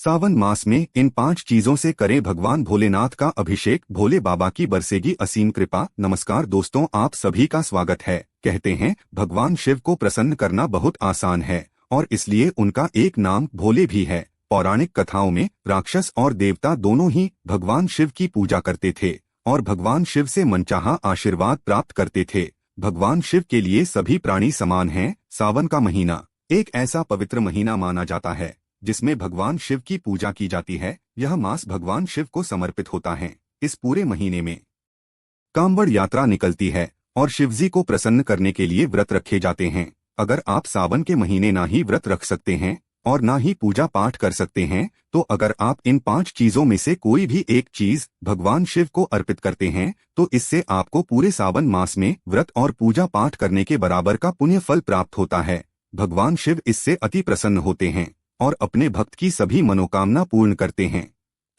सावन मास में इन 5 चीजों से करें भगवान भोलेनाथ का अभिषेक, भोले बाबा की बरसेगी असीम कृपा। नमस्कार दोस्तों, आप सभी का स्वागत है। कहते हैं भगवान शिव को प्रसन्न करना बहुत आसान है और इसलिए उनका एक नाम भोले भी है। पौराणिक कथाओं में राक्षस और देवता दोनों ही भगवान शिव की पूजा करते थे और भगवान शिव से मनचाहा आशीर्वाद प्राप्त करते थे। भगवान शिव के लिए सभी प्राणी समान हैं। सावन का महीना एक ऐसा पवित्र महीना माना जाता है जिसमें भगवान शिव की पूजा की जाती है। यह मास भगवान शिव को समर्पित होता है। इस पूरे महीने में कांवड़ यात्रा निकलती है और शिवजी को प्रसन्न करने के लिए व्रत रखे जाते हैं। अगर आप सावन के महीने ना ही व्रत रख सकते हैं और ना ही पूजा पाठ कर सकते हैं, तो अगर आप इन 5 चीजों में से कोई भी एक चीज भगवान शिव को अर्पित करते हैं तो इससे आपको पूरे सावन मास में व्रत और पूजा पाठ करने के बराबर का पुण्य फल प्राप्त होता है। भगवान शिव इससे अति प्रसन्न होते हैं और अपने भक्त की सभी मनोकामना पूर्ण करते हैं।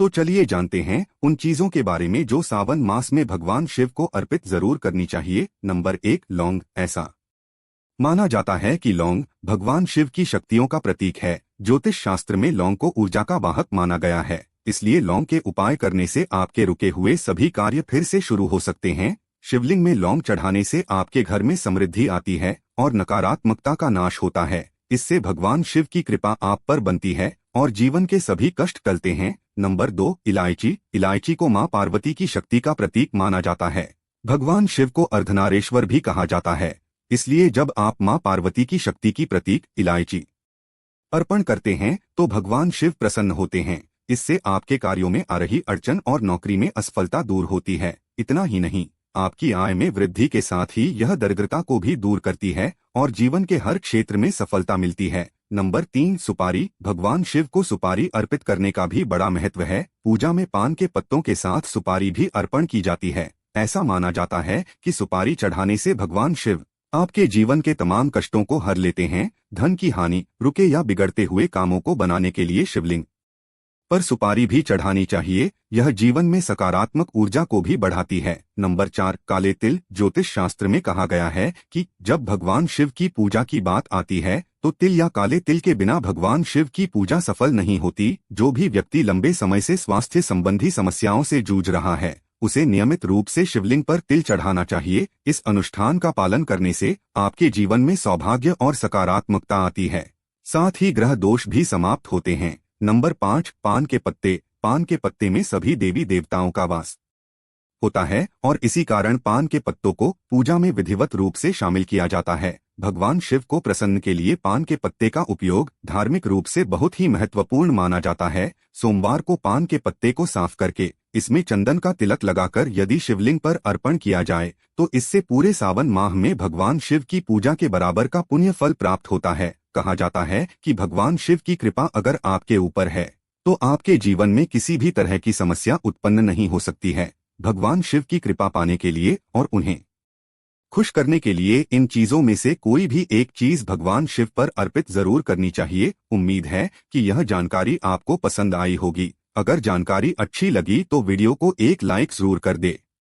तो चलिए जानते हैं उन चीजों के बारे में जो सावन मास में भगवान शिव को अर्पित जरूर करनी चाहिए। नंबर 1, लौंग। ऐसा माना जाता है कि लौंग भगवान शिव की शक्तियों का प्रतीक है। ज्योतिष शास्त्र में लौंग को ऊर्जा का वाहक माना गया है, इसलिए लौंग के उपाय करने से आपके रुके हुए सभी कार्य फिर से शुरू हो सकते हैं। शिवलिंग में लौंग चढ़ाने से आपके घर में समृद्धि आती है और नकारात्मकता का नाश होता है। इससे भगवान शिव की कृपा आप पर बनती है और जीवन के सभी कष्ट टलते हैं। नंबर 2, इलायची। इलायची को मां पार्वती की शक्ति का प्रतीक माना जाता है। भगवान शिव को अर्धनारेश्वर भी कहा जाता है, इसलिए जब आप मां पार्वती की शक्ति की प्रतीक इलायची अर्पण करते हैं तो भगवान शिव प्रसन्न होते हैं। इससे आपके कार्यों में आ रही अड़चन और नौकरी में असफलता दूर होती है। इतना ही नहीं, आपकी आय में वृद्धि के साथ ही यह दरिद्रता को भी दूर करती है और जीवन के हर क्षेत्र में सफलता मिलती है। नंबर 3, सुपारी। भगवान शिव को सुपारी अर्पित करने का भी बड़ा महत्व है। पूजा में पान के पत्तों के साथ सुपारी भी अर्पण की जाती है। ऐसा माना जाता है कि सुपारी चढ़ाने से भगवान शिव आपके जीवन के तमाम कष्टों को हर लेते हैं। धन की हानि, रुके या बिगड़ते हुए कामों को बनाने के लिए शिवलिंग पर सुपारी भी चढ़ानी चाहिए। यह जीवन में सकारात्मक ऊर्जा को भी बढ़ाती है। नंबर 4, काले तिल। ज्योतिष शास्त्र में कहा गया है कि जब भगवान शिव की पूजा की बात आती है तो तिल या काले तिल के बिना भगवान शिव की पूजा सफल नहीं होती। जो भी व्यक्ति लंबे समय से स्वास्थ्य संबंधी समस्याओं से जूझ रहा है, उसे नियमित रूप से शिवलिंग पर तिल चढ़ाना चाहिए। इस अनुष्ठान का पालन करने से आपके जीवन में सौभाग्य और सकारात्मकता आती है, साथ ही ग्रह दोष भी समाप्त होते हैं। नंबर 5, पान के पत्ते। पान के पत्ते में सभी देवी देवताओं का वास होता है और इसी कारण पान के पत्तों को पूजा में विधिवत रूप से शामिल किया जाता है। भगवान शिव को प्रसन्न के लिए पान के पत्ते का उपयोग धार्मिक रूप से बहुत ही महत्वपूर्ण माना जाता है। सोमवार को पान के पत्ते को साफ करके इसमें चंदन का तिलक लगाकर यदि शिवलिंग पर अर्पण किया जाए तो इससे पूरे सावन माह में भगवान शिव की पूजा के बराबर का पुण्य फल प्राप्त होता है। कहा जाता है कि भगवान शिव की कृपा अगर आपके ऊपर है तो आपके जीवन में किसी भी तरह की समस्या उत्पन्न नहीं हो सकती है। भगवान शिव की कृपा पाने के लिए और उन्हें खुश करने के लिए इन चीजों में से कोई भी एक चीज भगवान शिव पर अर्पित जरूर करनी चाहिए। उम्मीद है कि यह जानकारी आपको पसंद आई होगी। अगर जानकारी अच्छी लगी तो वीडियो को एक लाइक जरूर कर दे।